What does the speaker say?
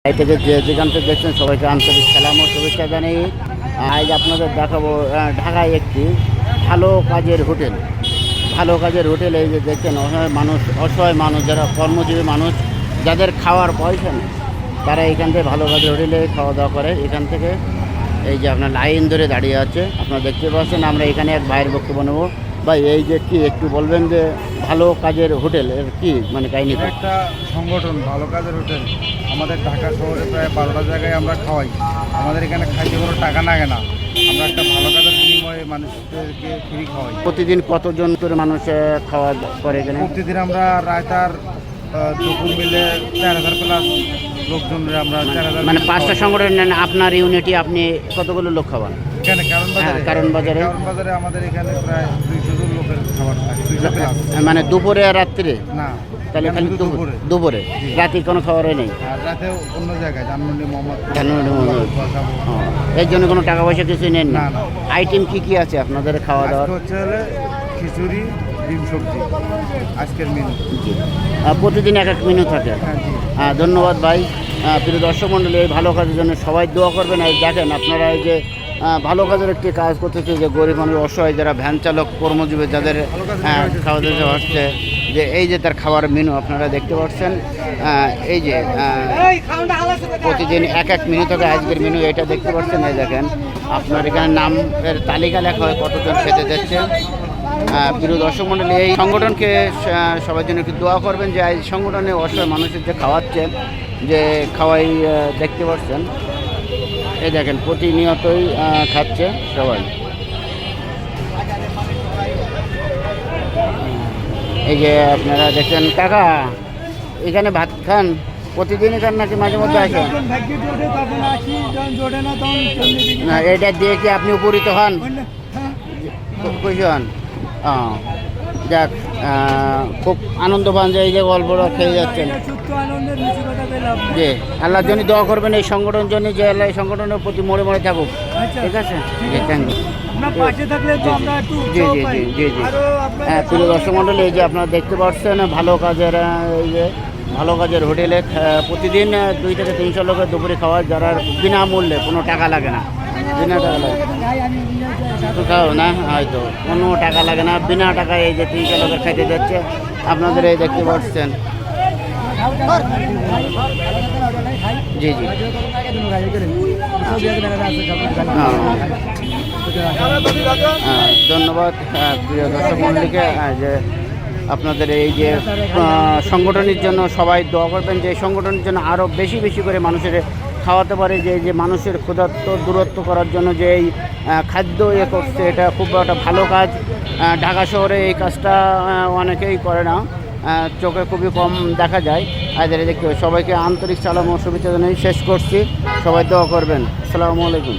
এই থেকে যেখান থেকে দেখছেন সবাইকে আন্তরিক সালাম ও শুভেচ্ছা জানাই। আজ আপনাদের দেখাবো ঢাকায় একটি ভালো কাজের হোটেল। ভালো কাজের হোটেল এই যে দেখছেন অসহায় মানুষ যারা কর্মজীবী মানুষ, যাদের খাওয়ার পয়সা নেই, তারা এখান থেকে ভালো কাজের হোটেলে খাওয়া দাওয়া করে। এখান থেকে এই যে আপনার লাইন ধরে দাঁড়িয়ে আছে, আপনারা দেখতে পাচ্ছেন। আমরা এখানে এক ভাইয়ের বক্তব্য নেব। ভাই, এই যে কি একটু বলবেন যে ভালো কাজের হোটেল এর কি মানে কাহিনী? একটা সংগঠন ভালো কাজের হোটেল আমাদের ঢাকা শহরে প্রায় 12টা জায়গায় আমরা খাওয়াই। আমাদের এখানে খাইতে কোনো টাকা লাগে না, আমরা একটা ভালো কাজের বিনিময়ে মানুষদেরকে ফ্রি খাওয়াই। প্রতিদিন কতজন করে মানুষ খাওয়া করে এখানে? প্রতিদিন আমরা রায়তার দুপুর মিলে 4000 প্লাস লোকজনের আমরা 4000 মানে 5টা সংগঠন নেন আপনার ইউনিটি, আপনি কতগুলো লোক খাওয়ান? এখানে কারণ বাজারে আমাদের এখানে প্রায় 200 জন লোকের খাবার থাকে, 200 প্লাস। মানে দুপুরে আর রাত্রে না, তাহলে খালি দুপুরে, রাতে কোনো খাবারই নেই? আর রাতে অন্য জায়গায় ধানমন্ডি মোহাম্মদ। এর জন্য কোনো টাকা পয়সা কিছু নেন না? না। আইটেম কি কি আছে আপনাদের খাওয়া দাওয়া? হচ্ছে খিচুড়ি, ডিম সবজি আজকের মেনু। প্রতিদিন এক এক মেনু থাকে। ধন্যবাদ ভাই। প্রিয় দর্শক মণ্ডলী, এই ভালো কাজের জন্য সবাই দোয়া করবেন। এই দেখেন আপনারা এই যে ভালো কাজের একটি কাজ করতেছে, যে গরিব মানুষ, অসহায় যারা ভ্যান চালক, কর্মজীবী, যাদের খাওয়া দাওয়া হচ্ছে, যে এই যে তার খাবার মেনু আপনারা দেখতে পাচ্ছেন। এই যে প্রতিদিন এক এক মেনু থাকে, আজকের মেনু এটা দেখতে পাচ্ছেন। এই দেখেন আপনার এখানে নামের তালিকা লেখা হয় কতজন খেতে যাচ্ছে। প্রিয় দর্শক মণ্ডলী, এই সংগঠনকে সবার জন্য একটু দোয়া করবেন, যে এই সংগঠনে অসহায় মানুষের যে খাওয়াচ্ছে, যে খাওয়াই দেখতে পাচ্ছেন। এই দেখেন প্রতিনিয়তই খাচ্ছে সবাই। এই যে আপনারা দেখছেন, কাকা এখানে ভাত খান প্রতিদিনই খান নাকি মাঝে মধ্যে আসেন? না, এটা দিয়ে কি আপনি উপকৃত হন, খুশি হন? যাক, খুব আনন্দ পান যে এই যে গল্পটা খেয়ে যাচ্ছেন। জি, আল্লাহর জন্য দোয়া করবেন এই সংগঠনের জন্য, যে আল্লাহ এই সংগঠনের প্রতি মরে মরে থাকুক। ঠিক আছে, জি, থ্যাংক ইউ। জি জি জি জি জি। প্রিয় দর্শক মণ্ডলী, এই যে আপনারা দেখতে পাচ্ছেন ভালো কাজের এই যে ভালো কাজের হোটেলে প্রতিদিন 2 থেকে 300 লোকের দুপুরে খাওয়া, যারা বিনামূল্যে, কোনো টাকা লাগে না, বিনা টাকা লাগে না, হয়তো কোনো টাকা লাগে না, বিনা টাকায় এই যে 300 লোকের খাইতে যাচ্ছে। আপনাদের এই দেখতে পাচ্ছেন। জি জি, ধন্যবাদ প্রিয় দর্শক মণ্ডলীকে। যে আপনাদের এই যে সংগঠনের জন্য সবাই দোয়া করবেন, যে এই সংগঠনের জন্য আরও বেশি বেশি করে মানুষের খাওয়াতে পারে, যে মানুষের ক্ষুধার্ত দূরত্ব করার জন্য যে এই খাদ্য করছে, এটা খুব একটা ভালো কাজ। ঢাকা শহরে এই কাজটা অনেকেই করে না, চোখে খুবই কম দেখা যায়। আজকে দেখতে সবাইকে আন্তরিক সালাম ও শুভেচ্ছা জানিয়ে শেষ করছি। সবাই দোয়া করবেন। আসসালামু আলাইকুম।